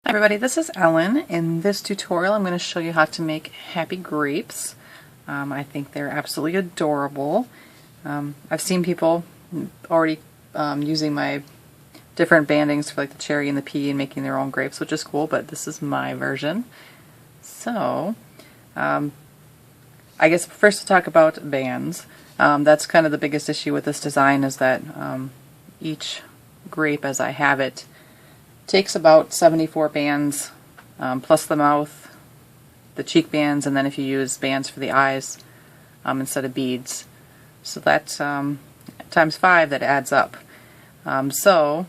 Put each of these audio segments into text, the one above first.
Hi everybody, this is Ellen. In this tutorial I'm going to show you how to make happy grapes. I think they're absolutely adorable. I've seen people already using my different bandings for like the cherry and the pea and making their own grapes, which is cool, but this is my version. So, I guess first to talk about bands. That's kind of the biggest issue with this design, is that each grape as I have it takes about 74 bands, plus the mouth, the cheek bands, and then if you use bands for the eyes instead of beads. So that times 5, that adds up. So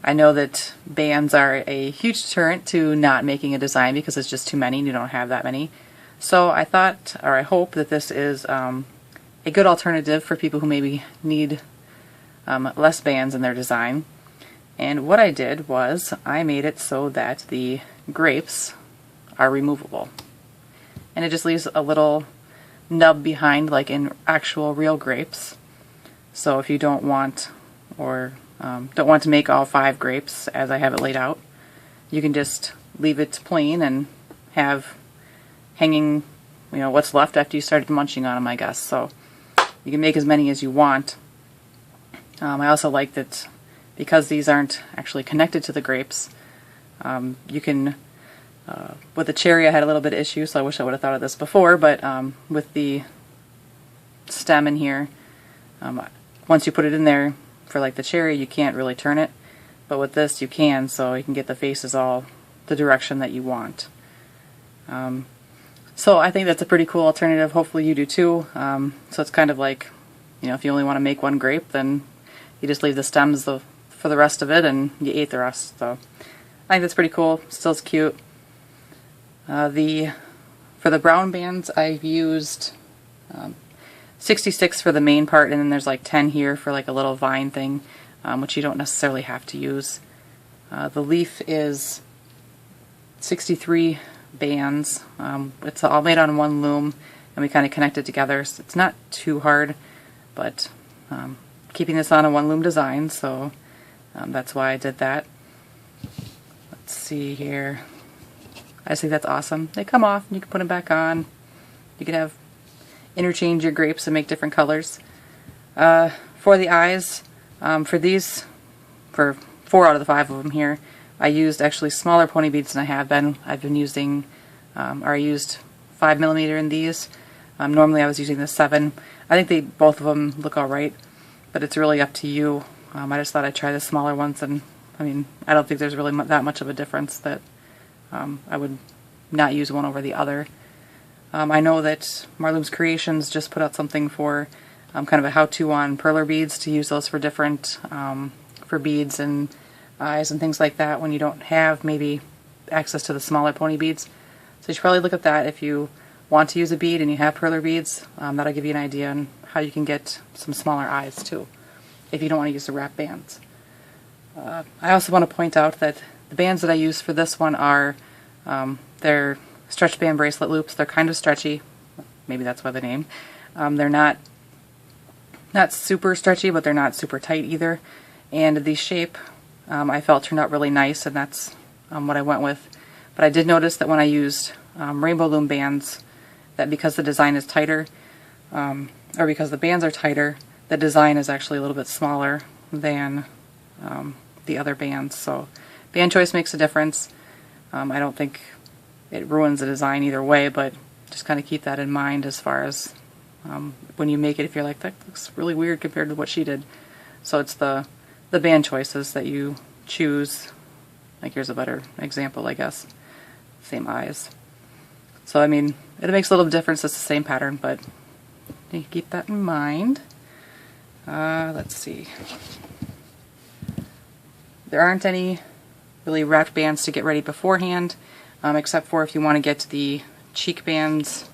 I know that bands are a huge deterrent to not making a design because it's just too many and you don't have that many. So I thought, or I hope, that this is a good alternative for people who maybe need less bands in their design. And what I did was I made it so that the grapes are removable. And it just leaves a little nub behind, like in actual real grapes. So if you don't want, or don't want to make all 5 grapes as I have it laid out, you can just leave it plain and have hanging, what's left after you started munching on them, I guess. So you can make as many as you want. I also like that because these aren't actually connected to the grapes, you can, with the cherry I had a little bit of issue, so I wish I would have thought of this before, but with the stem in here, once you put it in there for like the cherry, you can't really turn it, but with this you can, so you can get the faces all the direction that you want. So I think that's a pretty cool alternative. Hopefully you do too. So it's kind of like, if you only want to make one grape, then you just leave the stems for the rest of it and you ate the rest. So I think that's pretty cool. Still is cute. For the brown bands I've used 66 for the main part, and then there's like 10 here for like a little vine thing, which you don't necessarily have to use. The leaf is 63 bands. It's all made on one loom and we kind of connect it together, so it's not too hard, but keeping this on a one loom design, so that's why I did that. Let's see here. I just think that's awesome. They come off and you can put them back on. You can interchange your grapes and make different colors. For the eyes, for these, for 4 out of the 5 of them here, I used actually smaller pony beads than I have been. I've been using, or I used 5mm in these. Normally I was using the 7. I think both of them look alright, but it's really up to you. I just thought I'd try the smaller ones, and I don't think there's really that much of a difference that I would not use one over the other. I know that Marloom's Creations just put out something for kind of a how-to on perler beads, to use those for different, for beads and eyes and things like that when you don't have maybe access to the smaller pony beads. So you should probably look at that if you want to use a bead and you have perler beads. That'll give you an idea on how you can get some smaller eyes too, if you don't want to use the wrap bands. I also want to point out that the bands that I use for this one are, they're stretch band bracelet loops. They're kind of stretchy, maybe that's why the name. They're not super stretchy, but they're not super tight either. And the shape I felt turned out really nice, and that's what I went with. But I did notice that when I used rainbow loom bands, that because the design is tighter, or because the bands are tighter, the design is actually a little bit smaller than the other bands. So band choice makes a difference. I don't think it ruins the design either way, but just kind of keep that in mind as far as when you make it, if you're like, that looks really weird compared to what she did. So it's the band choices that you choose. Like, here's a better example, I guess. Same eyes. So it makes a little difference. It's the same pattern, but you keep that in mind. Let's see. There aren't any really wrapped bands to get ready beforehand, except for if you want to get the cheek bands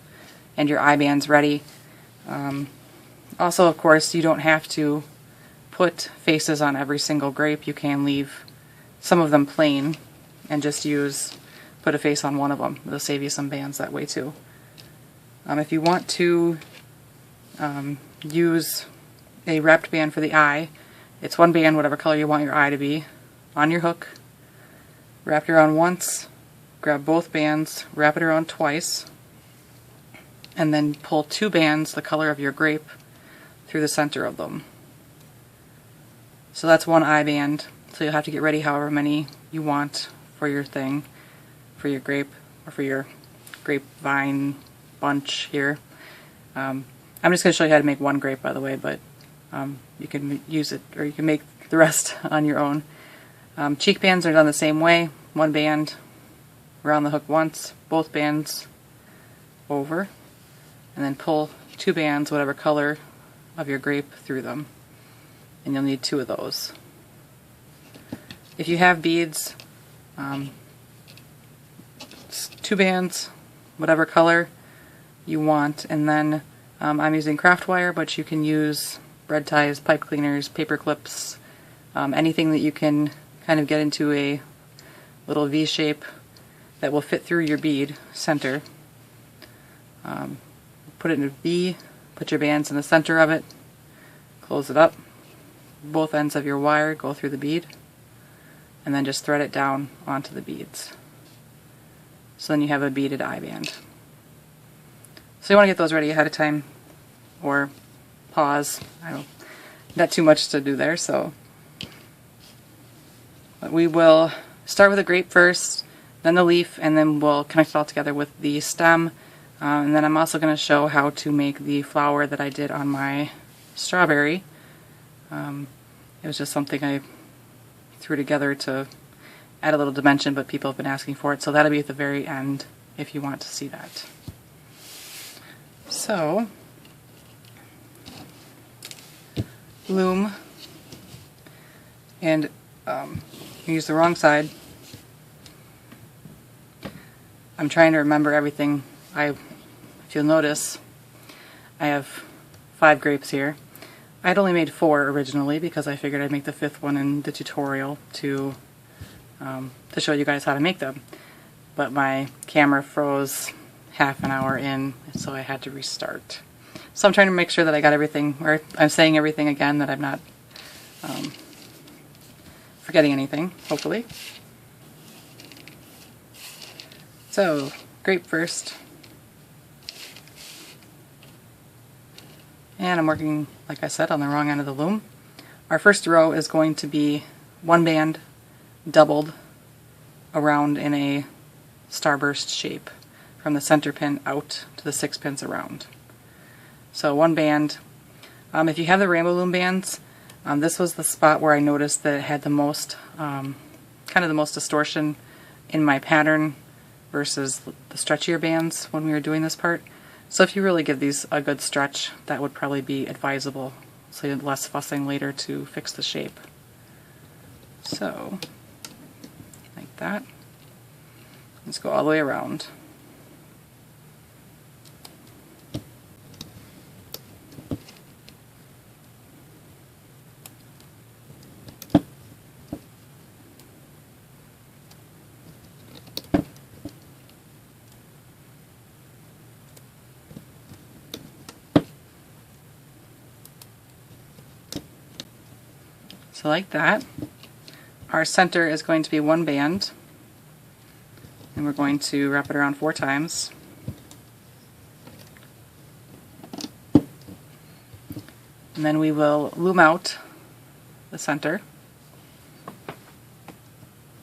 and your eye bands ready. Also, of course, you don't have to put faces on every single grape. You can leave some of them plain and just put a face on one of them. It'll save you some bands that way too. If you want to use a wrapped band for the eye, it's one band, whatever color you want your eye to be, on your hook, wrap it around once, grab both bands, wrap it around twice, and then pull 2 bands the color of your grape through the center of them. So that's 1 eye band, so you'll have to get ready however many you want for your thing, for your grape, or for your grapevine bunch here. I'm just going to show you how to make 1 grape, by the way, but you can use it, or you can make the rest on your own. Cheek bands are done the same way. 1 band around the hook once, both bands over, and then pull 2 bands, whatever color of your grape, through them. And you'll need 2 of those. If you have beads, 2 bands, whatever color you want, and then I'm using craft wire, but you can use bread ties, pipe cleaners, paper clips, anything that you can kind of get into a little V shape that will fit through your bead center. Put it in a V, put your bands in the center of it, close it up, both ends of your wire go through the bead, and then just thread it down onto the beads. So then you have a beaded eye band. So you want to get those ready ahead of time, or pause. Not too much to do there, so. But we will start with the grape first, then the leaf, and then we'll connect it all together with the stem. And then I'm also going to show how to make the flower that I did on my strawberry. It was just something I threw together to add a little dimension, but people have been asking for it, so that'll be at the very end if you want to see that. So, loom, and you use the wrong side. I'm trying to remember everything. If you'll notice, I have 5 grapes here. I'd only made 4 originally because I figured I'd make the 5th one in the tutorial to show you guys how to make them. But my camera froze half an hour in, so I had to restart. So I'm trying to make sure that I got everything, or I'm saying everything again, that I'm not forgetting anything, hopefully. So, grape first. And I'm working, like I said, on the wrong end of the loom. Our first row is going to be 1 band doubled around in a starburst shape from the center pin out to the 6 pins around. So 1 band. If you have the rainbow loom bands, this was the spot where I noticed that it had the most, kind of the most distortion in my pattern versus the stretchier bands when we were doing this part. So if you really give these a good stretch, that would probably be advisable, so you have less fussing later to fix the shape. So, like that. Let's go all the way around. So like that. Our center is going to be 1 band, and we're going to wrap it around 4 times. And then we will loom out the center,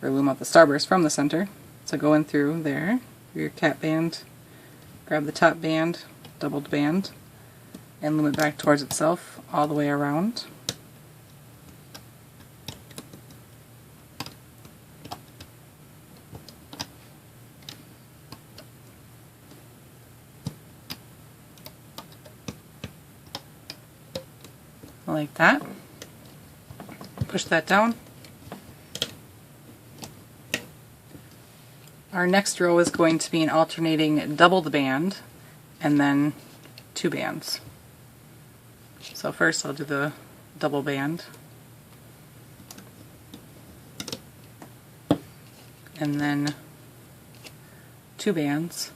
or loom out the starburst from the center. So go in through there, your cap band, grab the top band, doubled band, and loom it back towards itself all the way around. Like that. Push that down. Our next row is going to be an alternating doubled band and then 2 bands. So first I'll do the double band, and then 2 bands,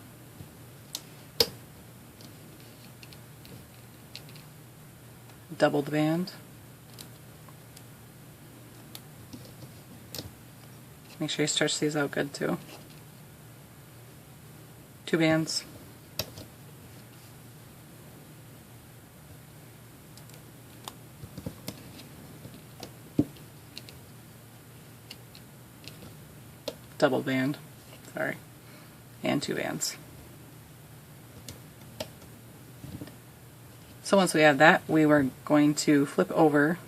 doubled band, Make sure you stretch these out good too. 2 bands. Double band, sorry, and 2 bands. So once we have that, we were going to flip over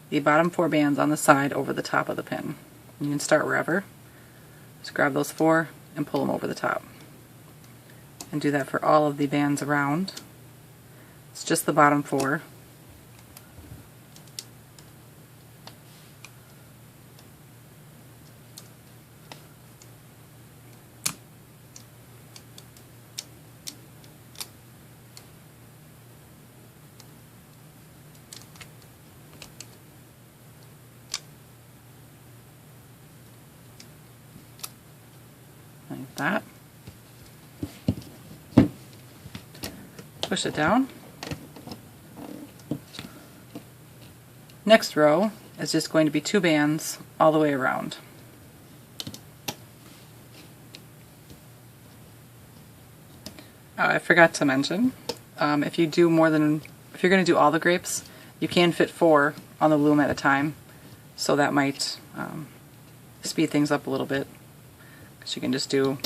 the bottom 4 bands on the side over the top of the pin. You can start wherever. Just grab those 4 and pull them over the top. And do that for all of the bands around. It's just the bottom 4. Like that. Push it down. Next row is just going to be 2 bands all the way around. I forgot to mention, if you're going to do all the grapes, you can fit 4 on the loom at a time, so that might speed things up a little bit. So you can just do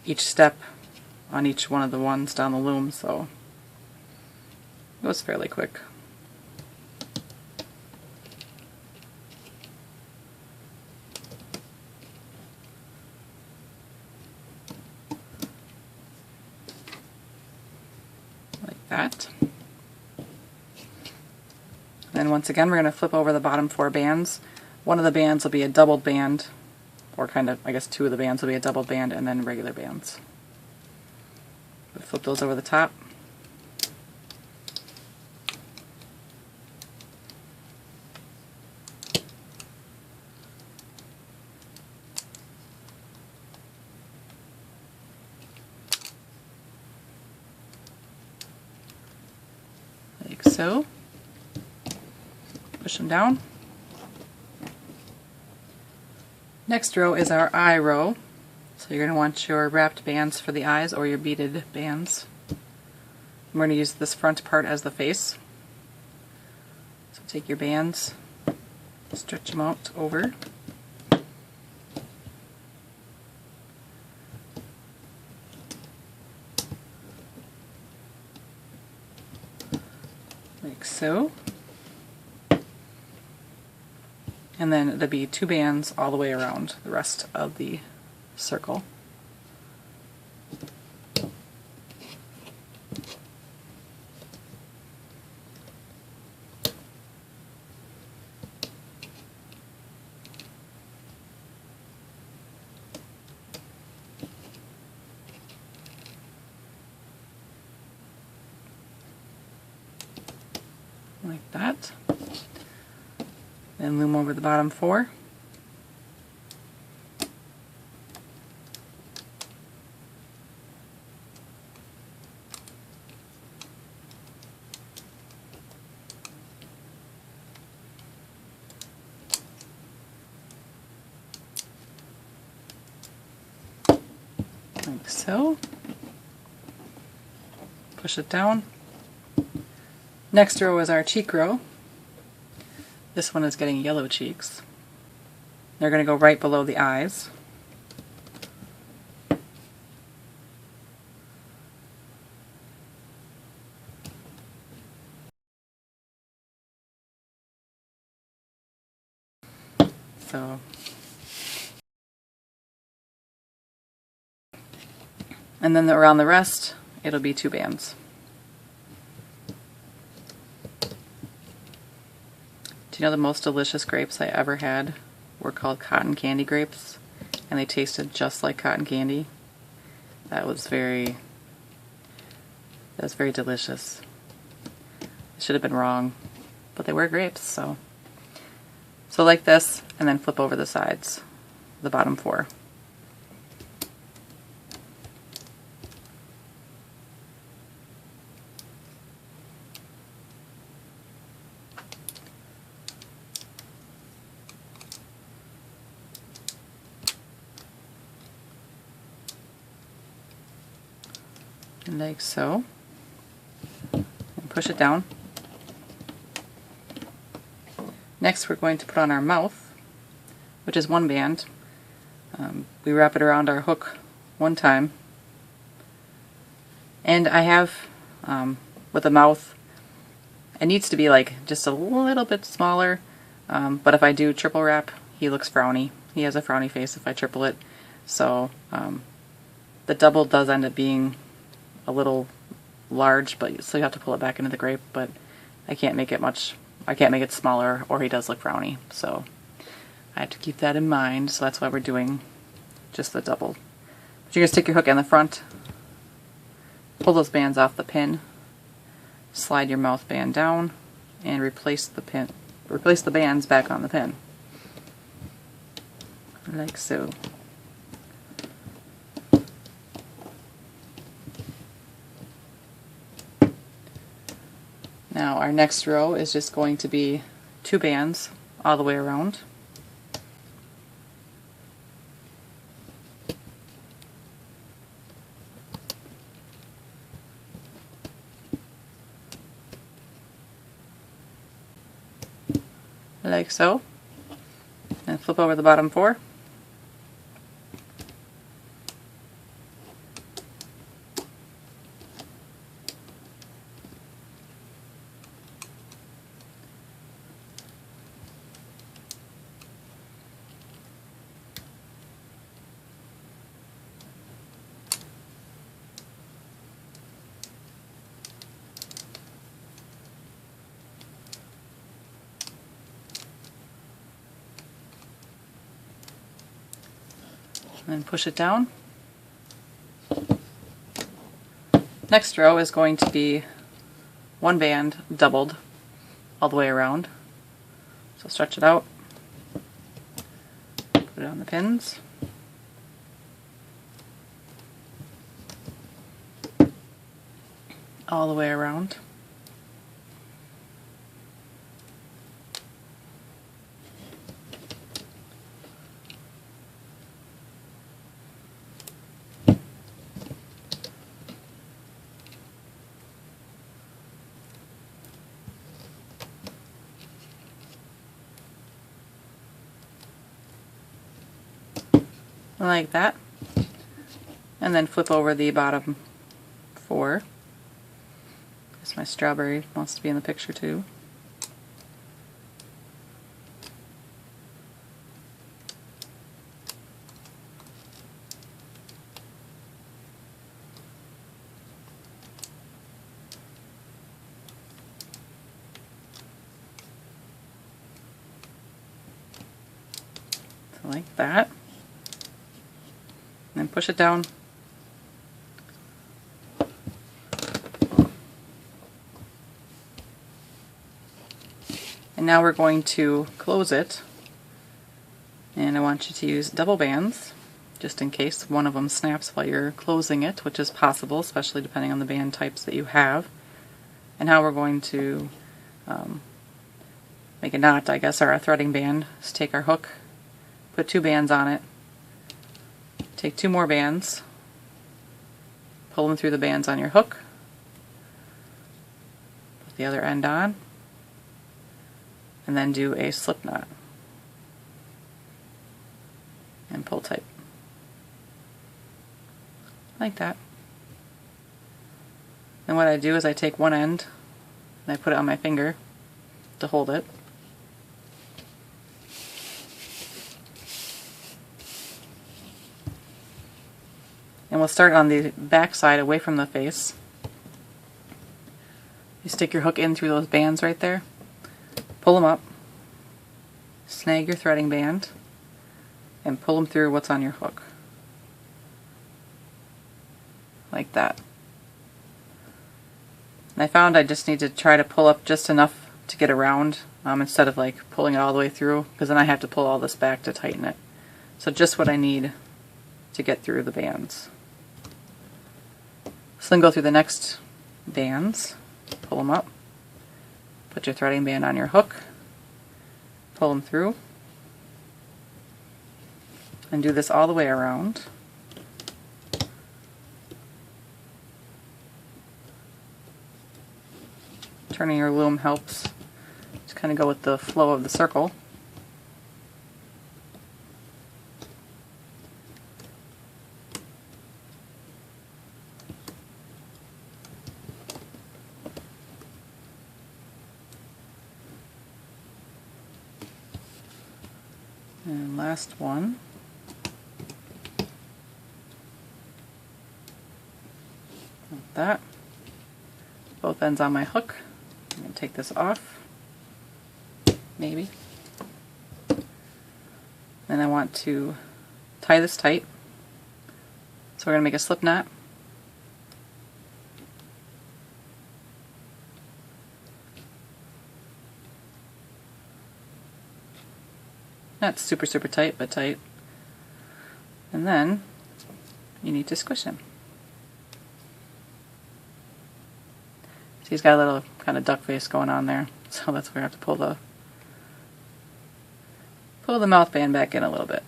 each step on each one of the ones down the loom, so it goes fairly quick. Like that. Then once again we're going to flip over the bottom 4 bands. One of the bands will be a doubled band, or kind of, I guess 2 of the bands will be a double band, and then regular bands. We'll flip those over the top. Like so. Push them down. Next row is our eye row. So you're going to want your wrapped bands for the eyes, or your beaded bands. We're going to use this front part as the face. So take your bands, stretch them out over. Like so. And then there'll be 2 bands all the way around the rest of the circle. Like that. Then loom over the bottom 4. Like so. Push it down. Next row is our cheek row. This one is getting yellow cheeks. They're going to go right below the eyes. So, and then around the rest, it'll be 2 bands. Do you know the most delicious grapes I ever had were called cotton candy grapes, and they tasted just like cotton candy? That was very delicious. It should have been wrong, but they were grapes, so like this, and then flip over the sides, the bottom 4. like so, and push it down. Next we're going to put on our mouth, which is one band. We wrap it around our hook one time, and I have with the mouth, it needs to be like just a little bit smaller, but if I do triple wrap, he looks frowny. He has a frowny face if I triple it, so the double does end up being a little large, but so you have to pull it back into the grape, but I can't make it smaller or he does look frowny, so I have to keep that in mind, so that's why we're doing just the double. But you're going to stick your hook in the front, pull those bands off the pin, slide your mouth band down, and replace the bands back on the pin. Like so. Now our next row is just going to be 2 bands all the way around. Like so. And flip over the bottom 4. And push it down. Next row is going to be 1 band doubled all the way around. So stretch it out, put it on the pins, all the way around. Like that, and then flip over the bottom 4, because my strawberry wants to be in the picture too. So like that. And push it down. And now we're going to close it. And I want you to use double bands, just in case one of them snaps while you're closing it, which is possible, especially depending on the band types that you have. And how we're going to make a knot, I guess, or a threading band, is take our hook, put 2 bands on it, take 2 more bands, pull them through the bands on your hook, put the other end on, and then do a slip knot and pull tight. Like that. And what I do is I take one end and I put it on my finger to hold it. And we'll start on the back side away from the face. You stick your hook in through those bands right there, pull them up, snag your threading band, and pull them through what's on your hook. Like that. And I found I just need to try to pull up just enough to get around instead of like pulling it all the way through, because then I have to pull all this back to tighten it. So just what I need to get through the bands. So then go through the next bands, pull them up, put your threading band on your hook, pull them through, and do this all the way around. turning your loom helps. Just kind of go with the flow of the circle. And last one. Like that. Both ends on my hook. I'm going to take this off. Maybe. Then I want to tie this tight. So we're going to make a slip knot. Not super tight, but tight. And then you need to squish him. So he's got a little kind of duck face going on there, so that's where I have to pull the mouth band back in a little bit.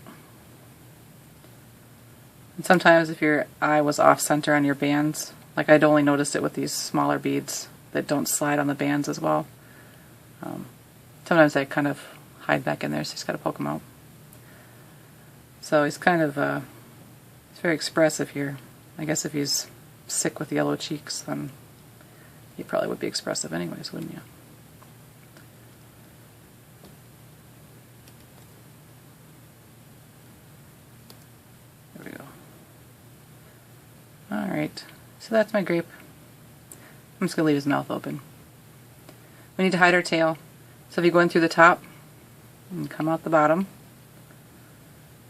And sometimes if your eye was off center on your bands, like I'd only noticed it with these smaller beads that don't slide on the bands as well. Sometimes they kind of hide back in there, so you just got to poke them out. So he's kind of he's very expressive here. I guess if he's sick with yellow cheeks, then he probably would be expressive anyways, wouldn't you? There we go. Alright, so that's my grape. I'm just going to leave his mouth open. We need to hide our tail. So if you go in through the top and come out the bottom,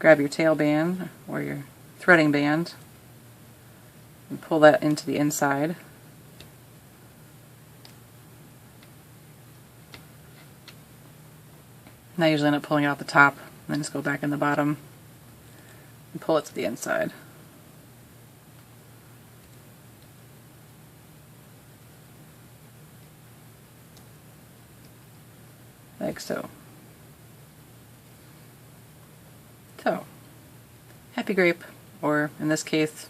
grab your tail band or your threading band and pull that into the inside. And I usually end up pulling it out the top and then just go back in the bottom and pull it to the inside. Like so. So, happy grape, or in this case,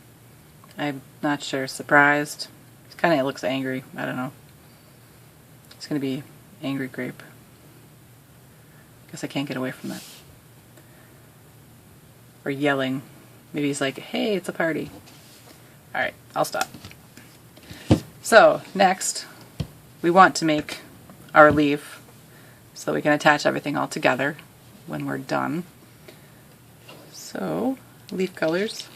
I'm not sure, surprised. It kind of looks angry, I don't know. It's going to be angry grape. Guess I can't get away from that. Or yelling. Maybe he's like, hey, it's a party. Alright, I'll stop. So, next, we want to make our leaf so we can attach everything all together when we're done. So, leaf colors.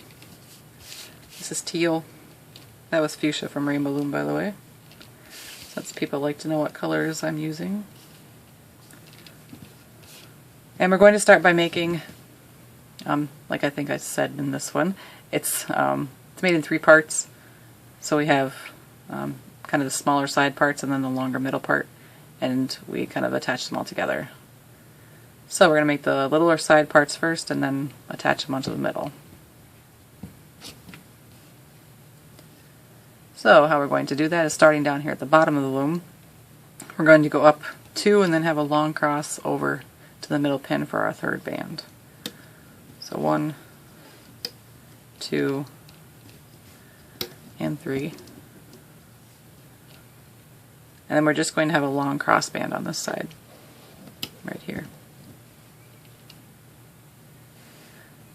This is teal. That was fuchsia from Rainbow Loom, by the way. Since people like to know what colors I'm using. And we're going to start by making, like I think I said in this one, it's made in 3 parts. So we have kind of the smaller side parts and then the longer middle part, and we kind of attach them all together. So we're going to make the littler side parts first and then attach them onto the middle. So how we're going to do that is starting down here at the bottom of the loom. We're going to go up 2 and then have a long cross over to the middle pin for our 3rd band. So 1, 2, and 3. And then we're just going to have a long cross band on this side, right here.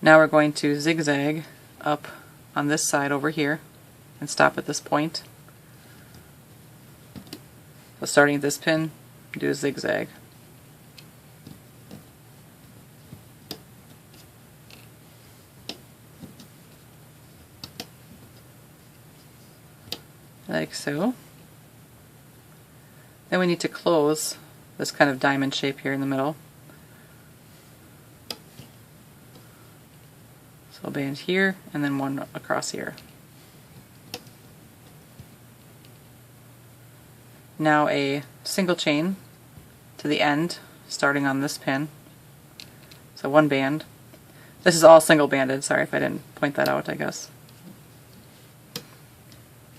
Now we're going to zigzag up on this side over here and stop at this point. So starting at this pin, do a zigzag. Like so. Then we need to close this kind of diamond shape here in the middle. So a band here and then one across here. Now a single chain to the end, starting on this pin. So 1 band. This is all single banded, sorry if I didn't point that out, I guess.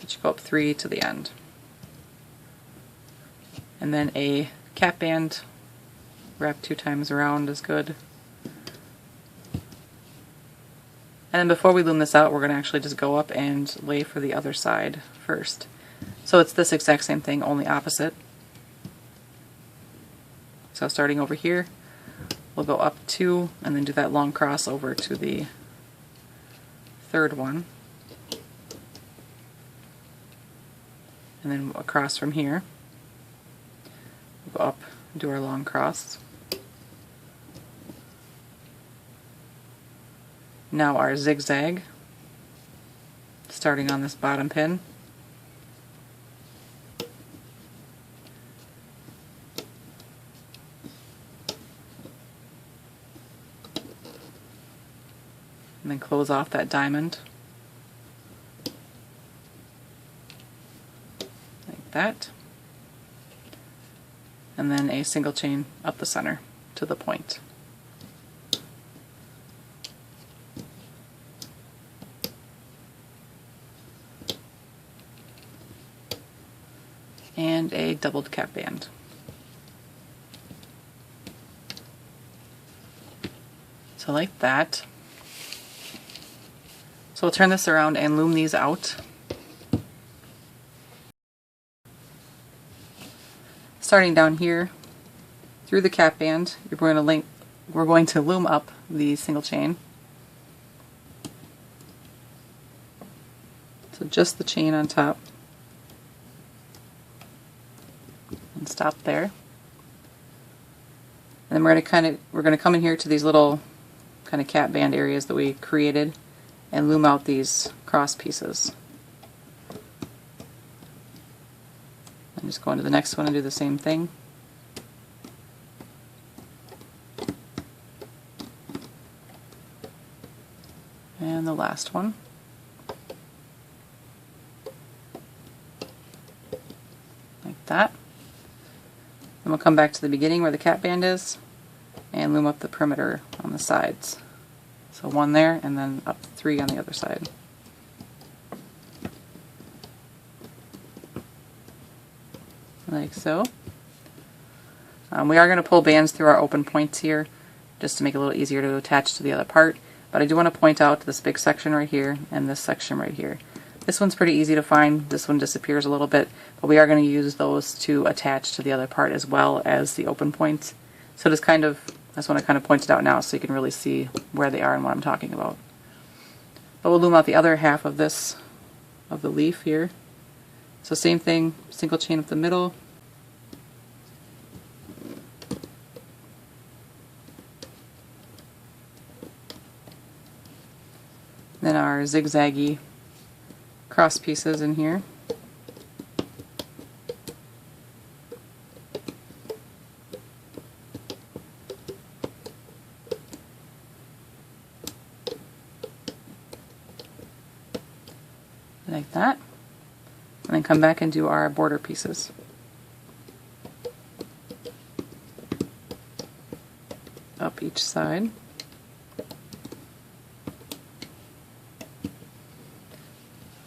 You should go up 3 to the end. And then a cap band, wrap 2 times around is good. And then before we loom this out, we're going to actually just go up and lay for the other side first. So it's this exact same thing, only opposite. So starting over here, we'll go up 2 and then do that long cross over to the third one. And then across from here, we'll go up and do our long cross. Now our zigzag, starting on this bottom pin. And then close off that diamond. Like that. And then a single chain up the center to the point. And a doubled cap band. So like that. So we'll turn this around and loom these out. Starting down here, through the cap band, we're going to loom up the single chain. So just the chain on top. And stop there. And then we're going to come in here to these little kind of cap band areas that we created and loom out these cross pieces. And just go into the next one and do the same thing. And the last one. Like that. Then we'll come back to the beginning where the cap band is and loom up the perimeter on the sides. So 1 there and then up 3 on the other side. Like so. We are going to pull bands through our open points here just to make it a little easier to attach to the other part, but I do want to point out this big section right here and this section right here. This one's pretty easy to find. This one disappears a little bit, but we are going to use those to attach to the other part as well as the open points. So just kind of, I just want to kind of point it out now so you can really see where they are and what I'm talking about. But we'll loom out the other half of this, of the leaf here. So same thing, single chain up the middle. Then our zigzaggy cross pieces in here. Like that. And then come back and do our border pieces. Up each side.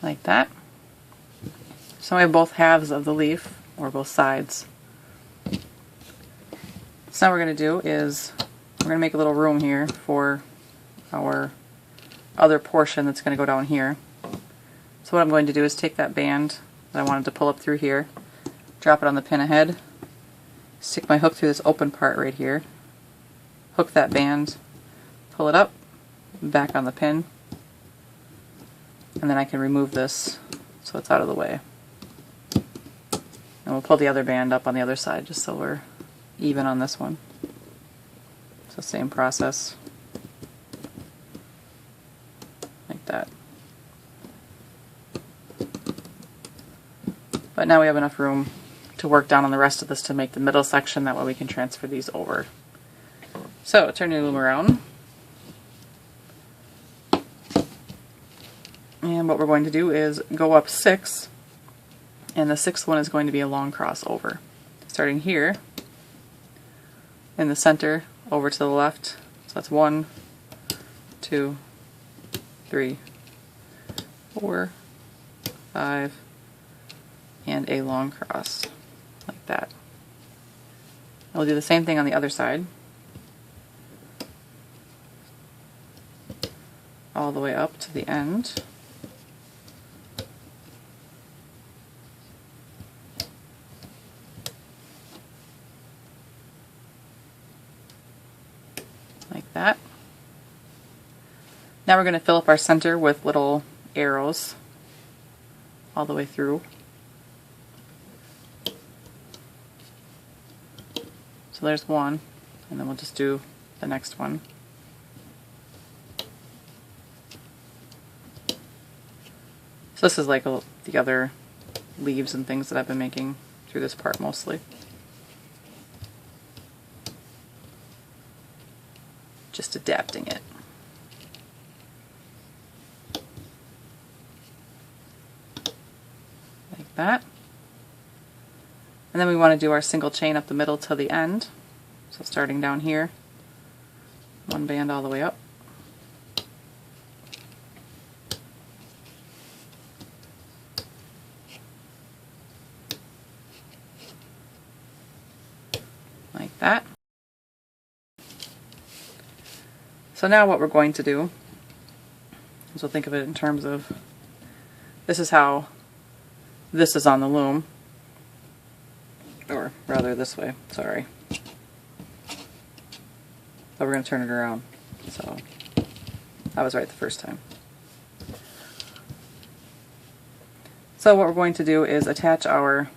Like that. So we have both halves of the leaf, or both sides. So now what we're going to do is we're going to make a little room here for our other portion that's going to go down here. So what I'm going to do is take that band that I wanted to pull up through here, drop it on the pin ahead, stick my hook through this open part right here, hook that band, pull it up, back on the pin, and then I can remove this so it's out of the way. And we'll pull the other band up on the other side just so we're even on this one. So same process. Like that. But now we have enough room to work down on the rest of this to make the middle section, that way we can transfer these over. So turn your loom around. And what we're going to do is go up 6, and the 6th one is going to be a long crossover. Starting here, in the center, over to the left. So that's 1, 2, 3, 4, 5, and a long cross, like that. And we'll do the same thing on the other side. All the way up to the end. Now we're going to fill up our center with little arrows all the way through. So there's one, and then we'll just do the next one. So this is like the other leaves and things that I've been making through this part mostly. Just adapting it. Like that. And then we want to do our single chain up the middle till the end. So starting down here, one band all the way up. Like that. So now what we're going to do is we'll think of it in terms of, this is how this is on the loom. Or rather this way, sorry. But we're going to turn it around. So I was right the first time. So what we're going to do is attach our,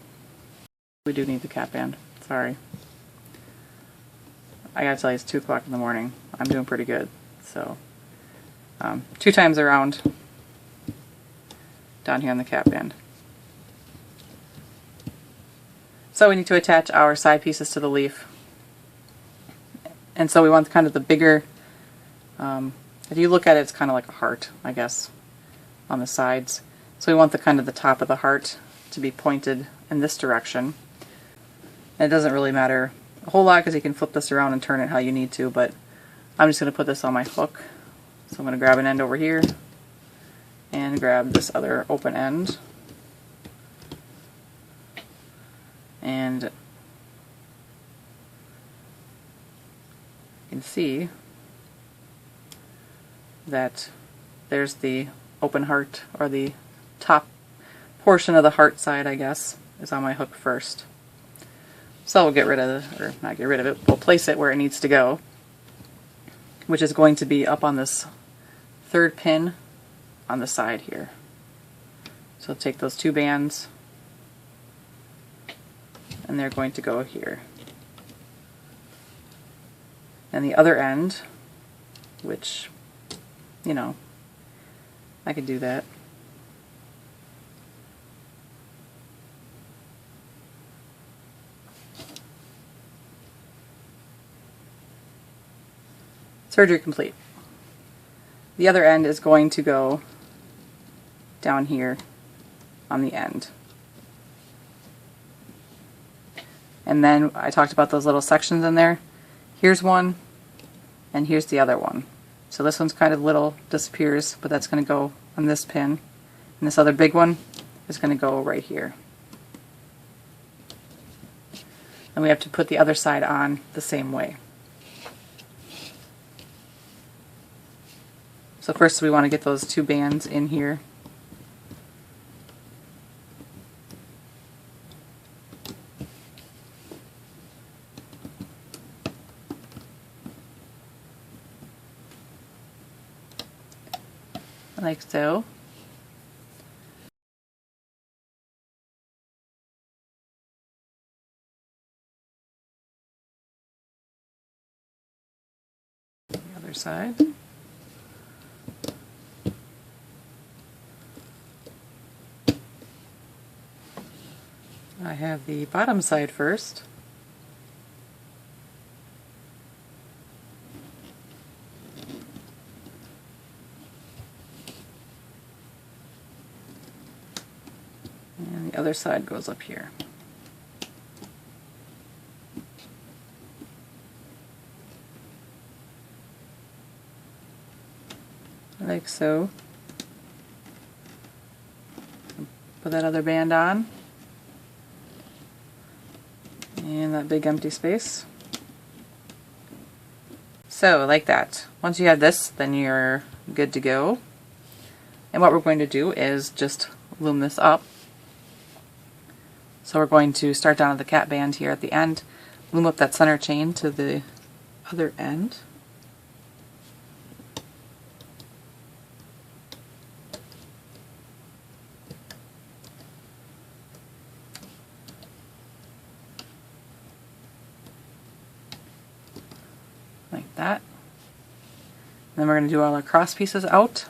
we do need the cap band, sorry. I gotta tell you, it's 2 o'clock in the morning. I'm doing pretty good. So 2 times around down here on the cap band. So we need to attach our side pieces to the leaf. And so we want kind of the bigger, if you look at it, it's kind of like a heart, I guess, on the sides. So we want the kind of the top of the heart to be pointed in this direction. And it doesn't really matter a whole lot because you can flip this around and turn it how you need to, but I'm just going to put this on my hook. So I'm going to grab an end over here and grab this other open end. And you can see that there's the open heart, or the top portion of the heart side, I guess, is on my hook first. So we'll get rid of it, or not get rid of it, we'll place it where it needs to go, which is going to be up on this third pin on the side here. So take those 2 bands, and they're going to go here. And the other end, which, you know, I could do that. Surgery complete. The other end is going to go down here on the end. And then I talked about those little sections in there. Here's one, and here's the other one. So this one's kind of little, disappears, but that's going to go on this pin. And this other big one is going to go right here. And we have to put the other side on the same way. So first we want to get those 2 bands in here. Like so. The other side. I have the bottom side first. And the other side goes up here. Like so. Put that other band on. And that big empty space. So, like that. Once you have this, then you're good to go. And what we're going to do is just loom this up. So we're going to start down at the cap band here at the end, loom up that center chain to the other end. that. Then we're going to do all our cross pieces out.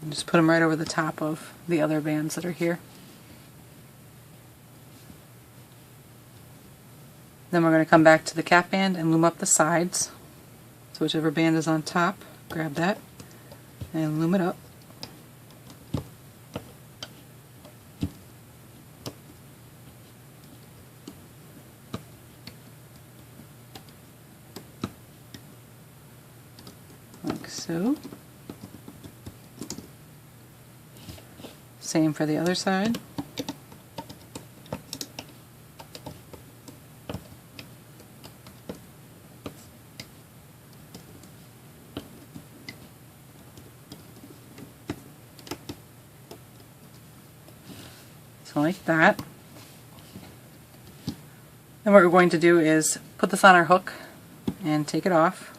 And just put them right over the top of the other bands that are here. Then we're going to come back to the cap band and loom up the sides. So whichever band is on top, grab that and loom it up. Like so. Same for the other side. So like that. And what we're going to do is put this on our hook and take it off.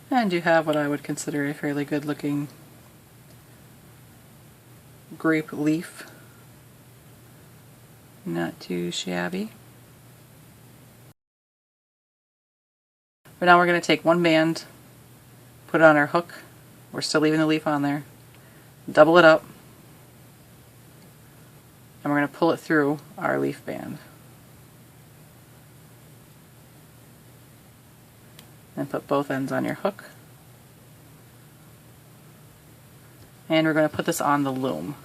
And you have what I would consider a fairly good looking grape leaf. Not too shabby. But now we're going to take one band, put it on our hook. We're still leaving the leaf on there. Double it up. And we're going to pull it through our leaf band. And put both ends on your hook. And we're going to put this on the loom.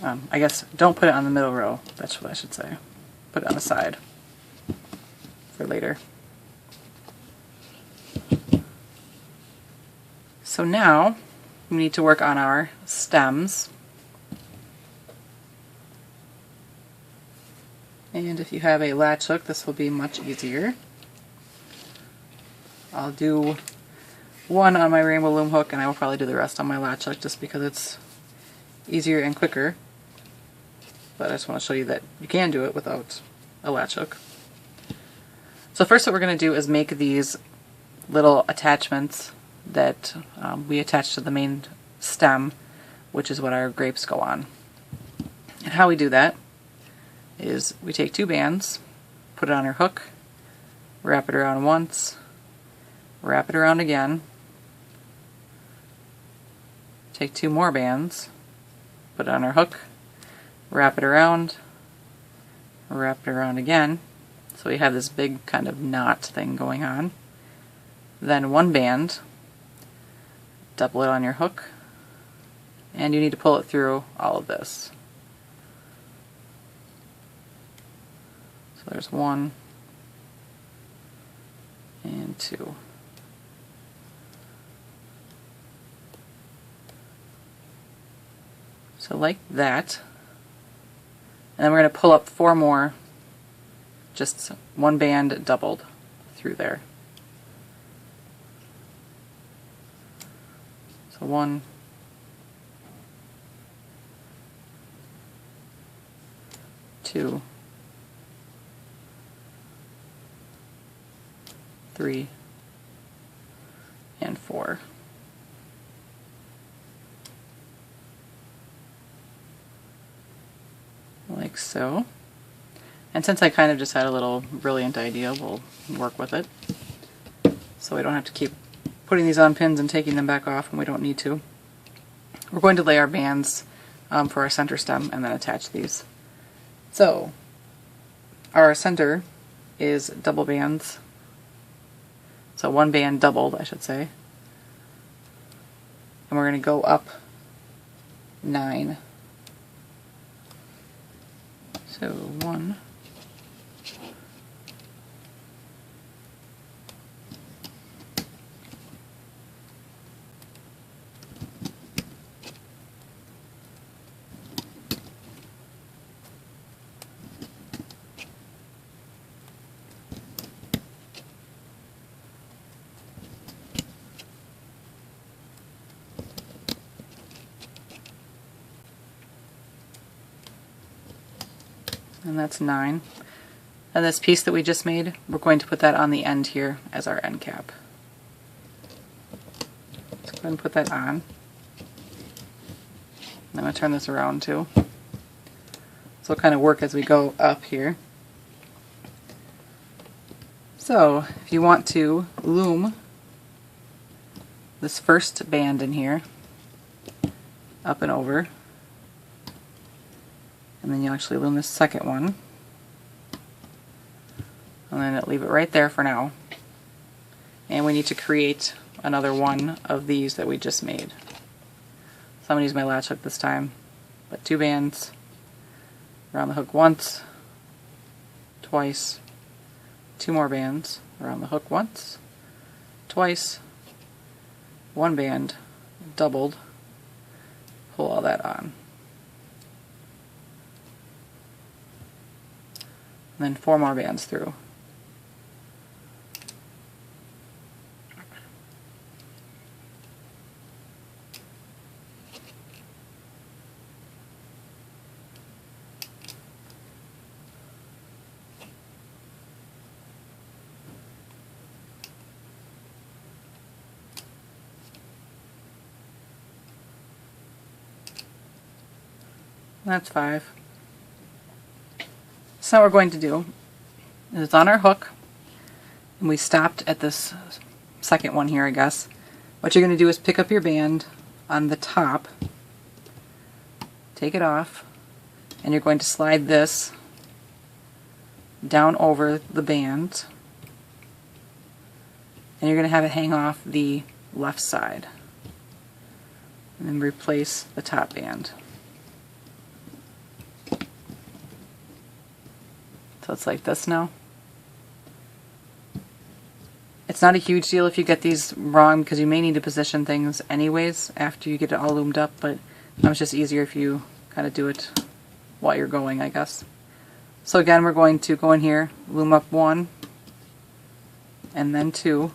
I guess don't put it on the middle row. That's what I should say. Put it on the side for later. So now we need to work on our stems. And if you have a latch hook, this will be much easier. I'll do one on my rainbow loom hook, and I will probably do the rest on my latch hook just because it's easier and quicker. But I just want to show you that you can do it without a latch hook. So first what we're going to do is make these little attachments that we attach to the main stem, which is what our grapes go on. And how we do that is we take two bands, put it on our hook, wrap it around once, wrap it around again, take two more bands, put it on our hook, wrap it around again, so we have this big kind of knot thing going on. Then one band, double it on your hook, and you need to pull it through all of this. So there's one and two. So like that. And then we're going to pull up four more, just one band doubled through there. So 1, 2, 3, and 4. Like so. And since I kind of just had a little brilliant idea, we'll work with it. So we don't have to keep putting these on pins and taking them back off when we don't need to. We're going to lay our bands for our center stem and then attach these. So our center is double bands. So one band doubled, I should say. And we're going to go up 9. So 1, 2, and that's 9. And this piece that we just made, we're going to put that on the end here as our end cap. Let's go ahead and put that on. I'm going to turn this around too. So it'll kind of work as we go up here. So if you want to loom this first band in here, up and over, and then you actually loom this second one, and then leave it right there for now. And we need to create another one of these that we just made. So I'm going to use my latch hook this time, but 2 bands around the hook once, twice, 2 more bands around the hook once, twice, 1 band doubled, pull all that on. And then 4 more bands through. That's 5. So what we're going to do is on our hook, and we stopped at this second one here, I guess. What you're going to do is pick up your band on the top, take it off, and you're going to slide this down over the band, and you're going to have it hang off the left side, and then replace the top band. So it's like this now. It's not a huge deal if you get these wrong, because you may need to position things anyways after you get it all loomed up, but it's just easier if you kind of do it while you're going, I guess. So again, we're going to go in here, loom up 1, and then 2,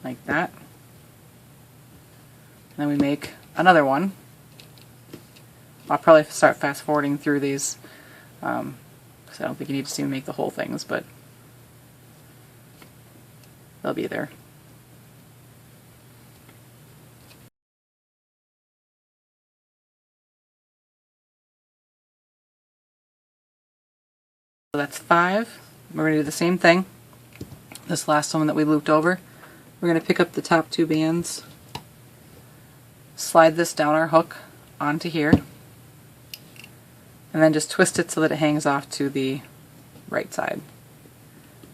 like that. And then we make another one. I'll probably start fast forwarding through these, because I don't think you need to see me make the whole things, but they'll be there. So that's 5. We're going to do the same thing. This last one that we looped over, we're going to pick up the top 2 bands, slide this down our hook onto here, and then just twist it so that it hangs off to the right side.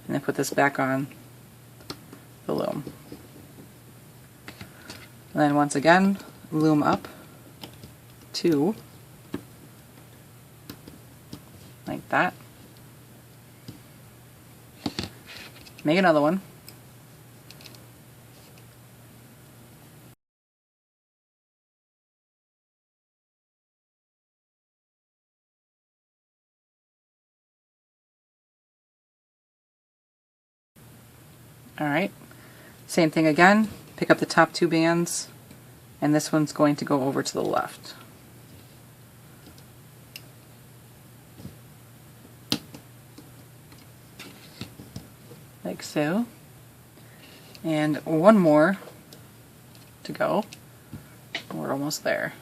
And then put this back on the loom. And then once again, loom up 2, like that. Make another one. Alright, same thing again, pick up the top 2 bands, and this one's going to go over to the left. Like so. And one more to go. We're almost there.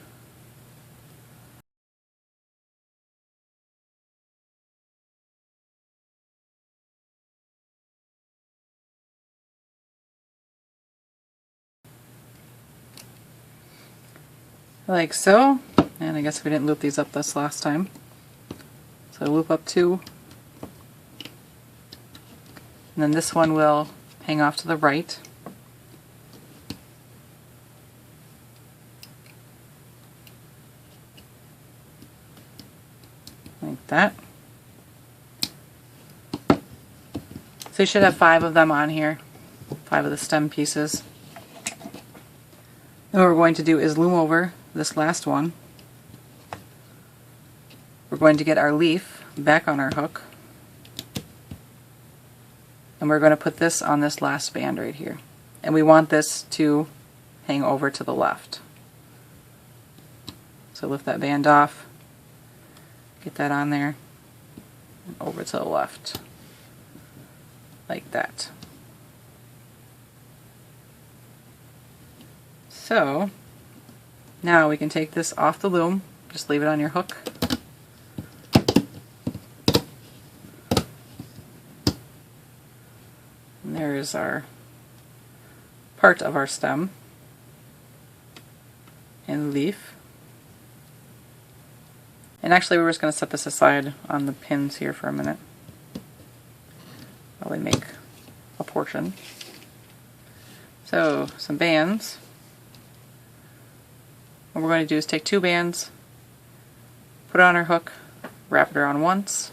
Like so, and I guess we didn't loop these up this last time. So loop up 2, and then this one will hang off to the right. Like that. So you should have 5 of them on here, 5 of the stem pieces. And what we're going to do is loom over this last one. We're going to get our leaf back on our hook, and we're going to put this on this last band right here, and we want this to hang over to the left. So lift that band off, Get that on there, and over to the left, like that. So now we can take this off the loom, just leave it on your hook. And there is our part of our stem and leaf. And actually we're just going to set this aside on the pins here for a minute while we make a portion. So some bands. What we're going to do is take 2 bands, put it on our hook, wrap it around once,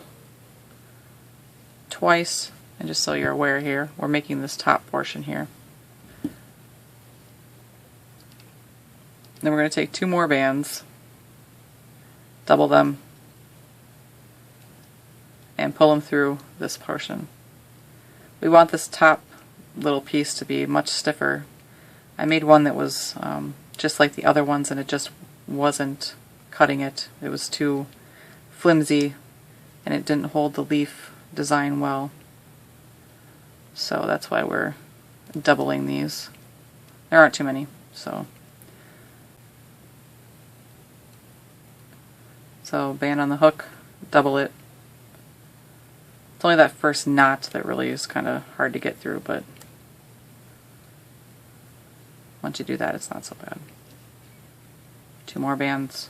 twice, and just so you're aware here, we're making this top portion here. Then we're going to take 2 more bands, double them, and pull them through this portion. We want this top little piece to be much stiffer. I made one that was just like the other ones, and it just wasn't cutting it. It was too flimsy and it didn't hold the leaf design well. So that's why we're doubling these. There aren't too many, so band on the hook, double it. It's only that first knot that really is kind of hard to get through, but once you do that, it's not so bad. 2 more bands.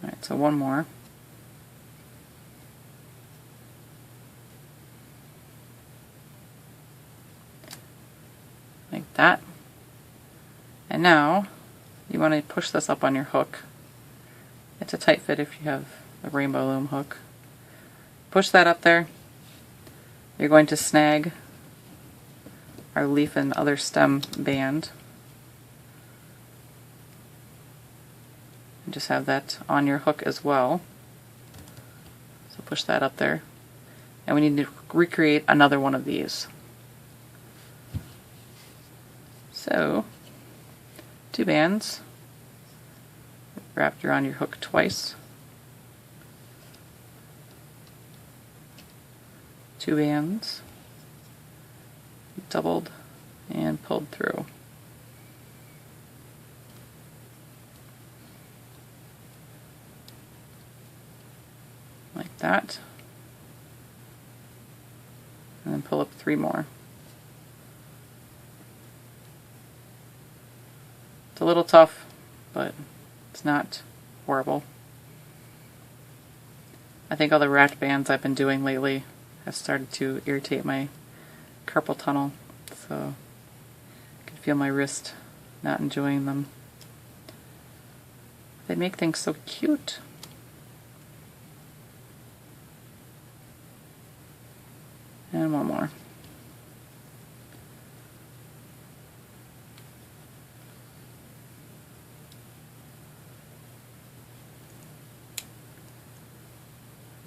Alright, so 1 more. Like that. And now you want to push this up on your hook. It's a tight fit if you have a rainbow loom hook. Push that up there. You're going to snag our leaf and other stem band. And just have that on your hook as well. So push that up there. And we need to recreate another one of these. So 2 bands, wrapped around your hook twice, 2 bands, doubled and pulled through. Like that. And then pull up 3 more. It's a little tough, but it's not horrible. I think all the wrapped bands I've been doing lately have started to irritate my carpal tunnel, so I can feel my wrist not enjoying them. They make things so cute. And 1 more.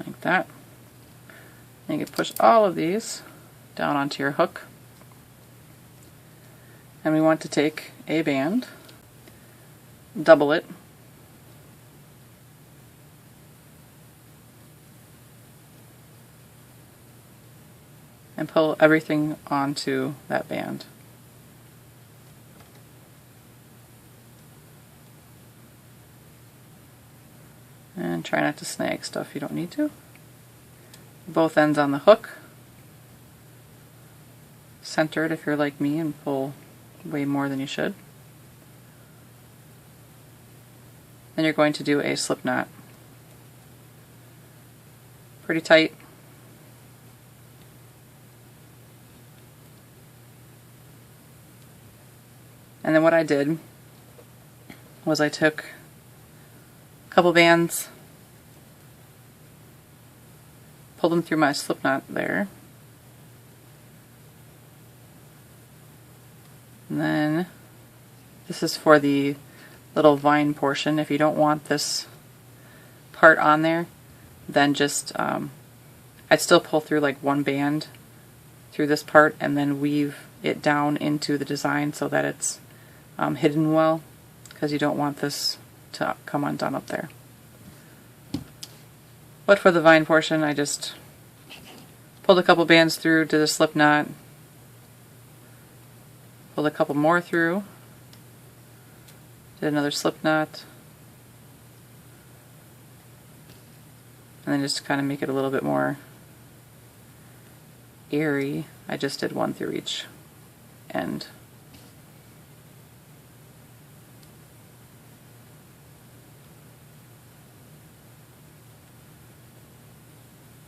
Like that. And you can push all of these down onto your hook. And we want to take a band, double it, and pull everything onto that band. And try not to snag stuff you don't need to. Both ends on the hook. Center it if you're like me and pull way more than you should. Then you're going to do a slip knot. Pretty tight. And then what I did was I took a couple bands, pulled them through my slip knot there, and then this is for the little vine portion. If you don't want this part on there, then just I'd still pull through like one band through this part and then weave it down into the design so that it's hidden well, because you don't want this to come undone up there. But for the vine portion, I just pulled a couple bands through, did a slip knot, pulled a couple more through, did another slip knot, and then just to kind of make it a little bit more airy, I just did one through each end.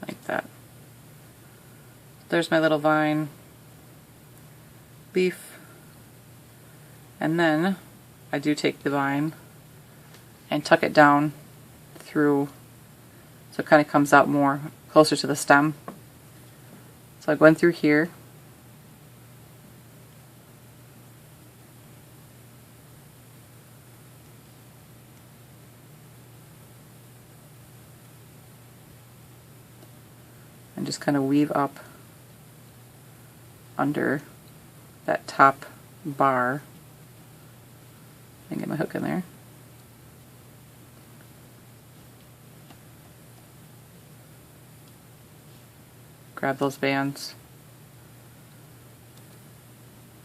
Like that. There's my little vine leaf, and then I do take the vine and tuck it down through so it kind of comes out more closer to the stem. So I go in through here, and just kind of weave up under that top bar and get my hook in there. Grab those bands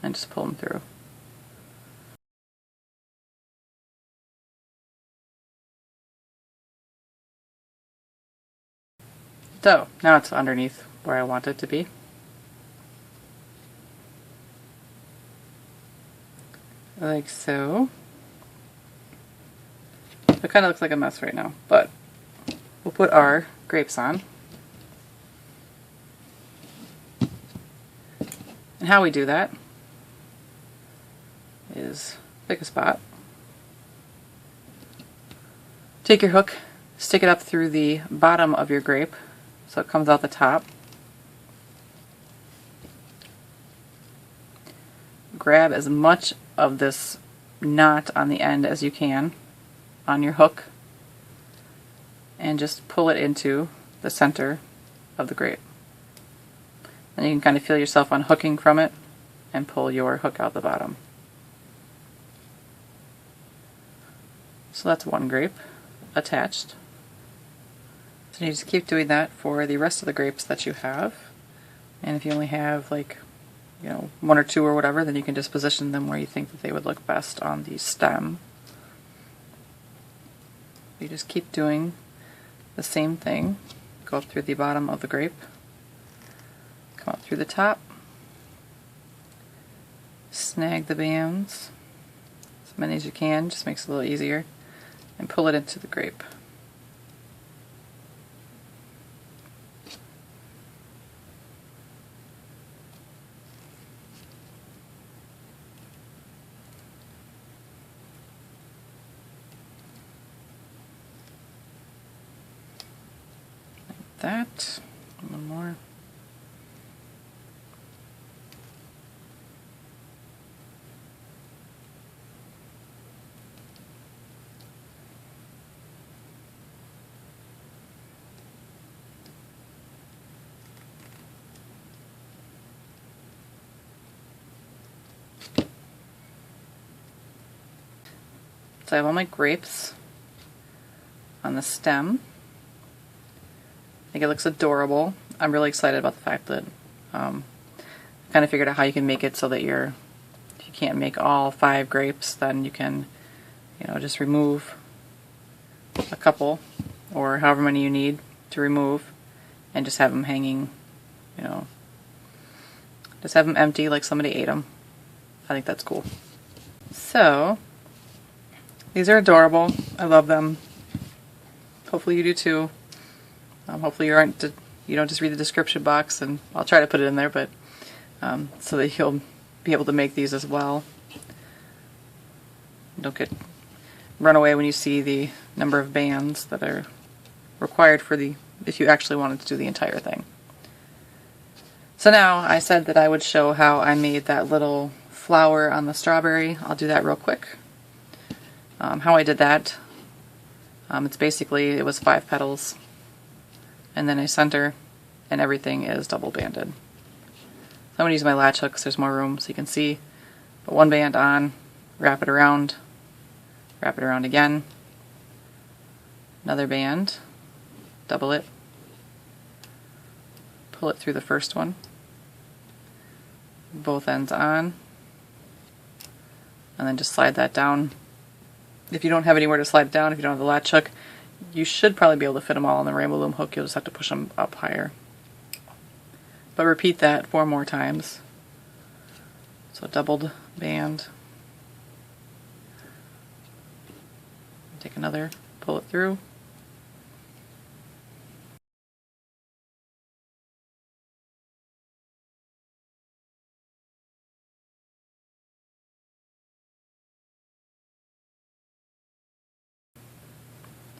and just pull them through. So now it's underneath where I want it to be. Like so. It kind of looks like a mess right now, but we'll put our grapes on. And how we do that is pick a spot, take your hook, stick it up through the bottom of your grape so it comes out the top. Grab as much of this knot on the end as you can on your hook and just pull it into the center of the grape. Then you can kind of feel yourself unhooking from it and pull your hook out the bottom. So that's one grape attached. So you just keep doing that for the rest of the grapes that you have. And if you only have like, you know, one or two or whatever, then you can just position them where you think that they would look best on the stem. You just keep doing the same thing. Go up through the bottom of the grape, come up through the top, snag the bands, as many as you can, just makes it a little easier, and pull it into the grape. Like that. One more. So I have all my grapes on the stem. I think it looks adorable. I'm really excited about the fact that kind of figured out how you can make it so that if you can't make all 5 grapes, then you can, you know, just remove a couple or however many you need to remove and just have them hanging, you know, just have them empty like somebody ate them. I think that's cool. So these are adorable. I love them. Hopefully you do too. Hopefully you don't just read the description box, and I'll try to put it in there, but so that you'll be able to make these as well. Don't get run away when you see the number of bands that are required for if you actually wanted to do the entire thing. So now I said that I would show how I made that little flower on the strawberry. I'll do that real quick. How I did that, it was 5 petals, and then a center, and everything is double banded. So I'm going to use my latch hook because there's more room so you can see. Put one band on, wrap it around again, another band, double it, pull it through the first one, both ends on, and then just slide that down. If you don't have anywhere to slide it down, if you don't have the latch hook, you should probably be able to fit them all on the Rainbow Loom hook. You'll just have to push them up higher. But repeat that 4 more times. So doubled band, take another, pull it through,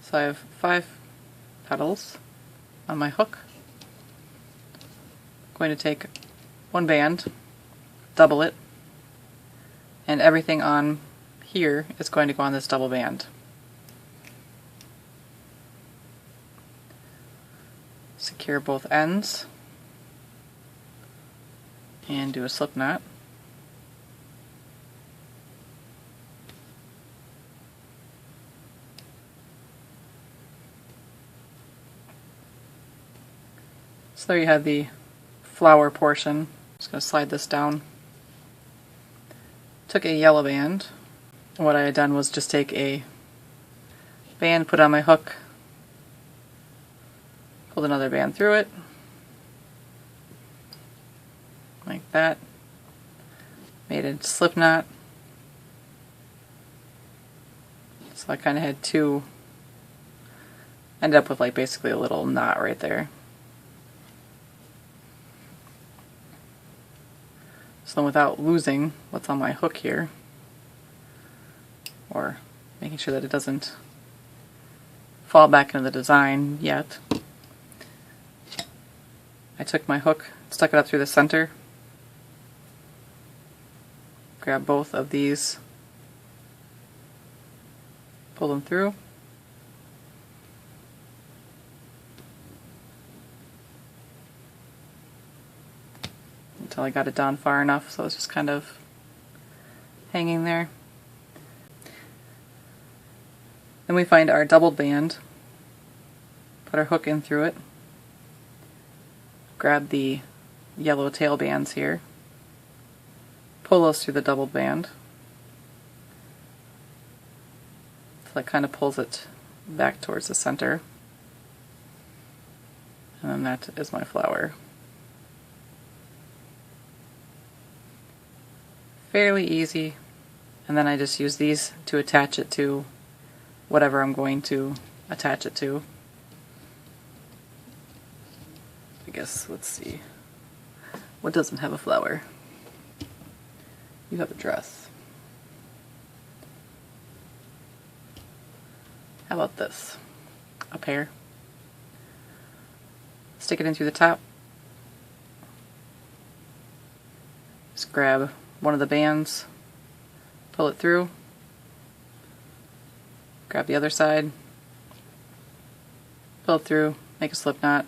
so I have 5 petals on my hook. I'm going to take one band, double it, and everything on here is going to go on this double band. Secure both ends and do a slip knot. So there you have the flower portion. Just going to slide this down. Took a yellow band. What I had done was just take a band, put on my hook, pulled another band through it, like that, made a slip knot. So I kind of had two, ended up with like basically a little knot right there. So then without losing what's on my hook here, or making sure that it doesn't fall back into the design yet, I took my hook, stuck it up through the center, grab both of these, pull them through, until I got it down far enough so it's just kind of hanging there. Then we find our doubled band, put our hook in through it, grab the yellow tail bands here, pull those through the doubled band, so that kind of pulls it back towards the center, and then that is my flower. Fairly easy, and then I just use these to attach it to whatever I'm going to attach it to. I guess, let's see, what doesn't have a flower? You have a dress. How about this? A pear. Stick it in through the top. Just grab one of the bands, pull it through, grab the other side, pull it through, make a slip knot.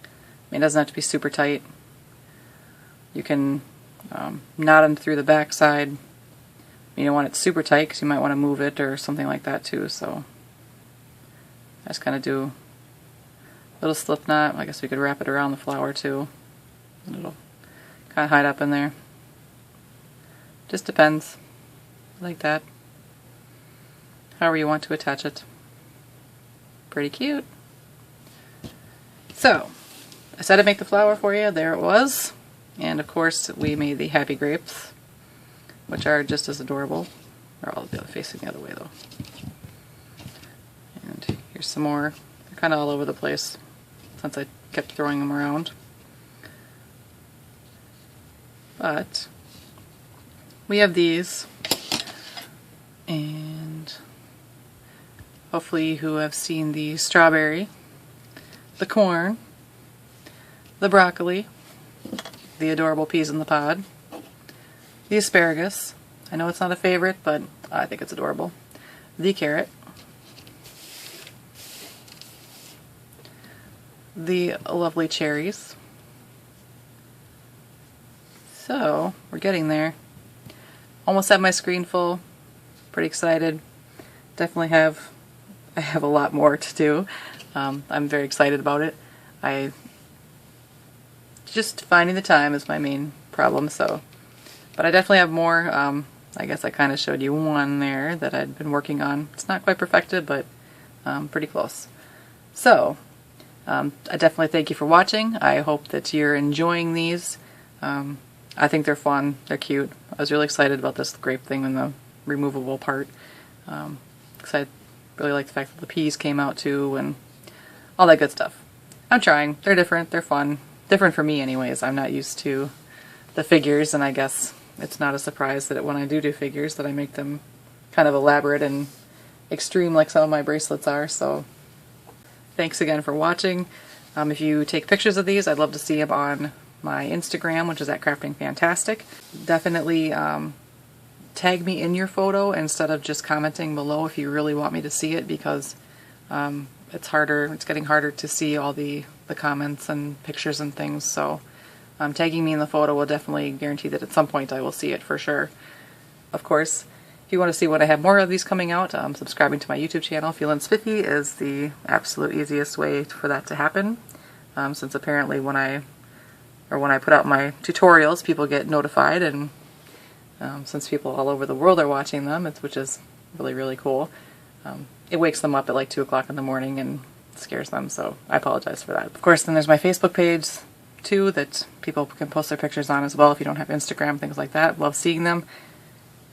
I mean, it doesn't have to be super tight. You can knot them through the back side. You don't want it super tight because you might want to move it or something like that too, so I just kind of do a little slip knot. I guess we could wrap it around the flower too, and it'll kind of hide up in there. Just depends, like that. However you want to attach it. Pretty cute. So, I said I'd make the flower for you, there it was. And of course we made the happy grapes, which are just as adorable. They're all facing the other way though. And here's some more. They're kind of all over the place since I kept throwing them around. But we have these, and hopefully you have seen the strawberry, the corn, the broccoli, the adorable peas in the pod, the asparagus, I know it's not a favorite, but I think it's adorable, the carrot, the lovely cherries. So we're getting there. Almost have my screen full. Pretty excited. Definitely I have a lot more to do. I'm very excited about it. Just finding the time is my main problem, so. But I definitely have more. I guess I kind of showed you one there that I'd been working on. It's not quite perfected, but pretty close. So, I definitely thank you for watching. I hope that you're enjoying these. I think they're fun. They're cute. I was really excited about this grape thing and the removable part. Because I really like the fact that the peas came out too and all that good stuff. I'm trying. They're different. They're fun. Different for me anyways. I'm not used to the figures, and I guess it's not a surprise that when I do figures that I make them kind of elaborate and extreme like some of my bracelets are. So thanks again for watching. If you take pictures of these, I'd love to see them on my Instagram, which is at Crafting Fantastic. Definitely tag me in your photo instead of just commenting below if you really want me to see it, because it's getting harder to see all the comments and pictures and things. So tagging me in the photo will definitely guarantee that at some point I will see it for sure. Of course, if you want to see when I have more of these coming out, subscribing to my YouTube channel, feelinspiffy, is the absolute easiest way for that to happen. Since apparently when I put out my tutorials, people get notified, and since people all over the world are watching them, which is really, really cool, it wakes them up at like 2 o'clock in the morning and scares them, so I apologize for that. Of course, then there's my Facebook page too that people can post their pictures on as well if you don't have Instagram, things like that. Love seeing them.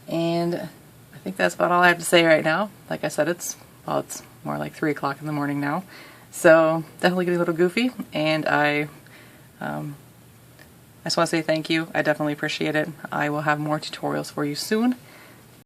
And I think that's about all I have to say right now. Like I said, it's more like 3 o'clock in the morning now, so definitely getting a little goofy, and I just want to say thank you. I definitely appreciate it. I will have more tutorials for you soon,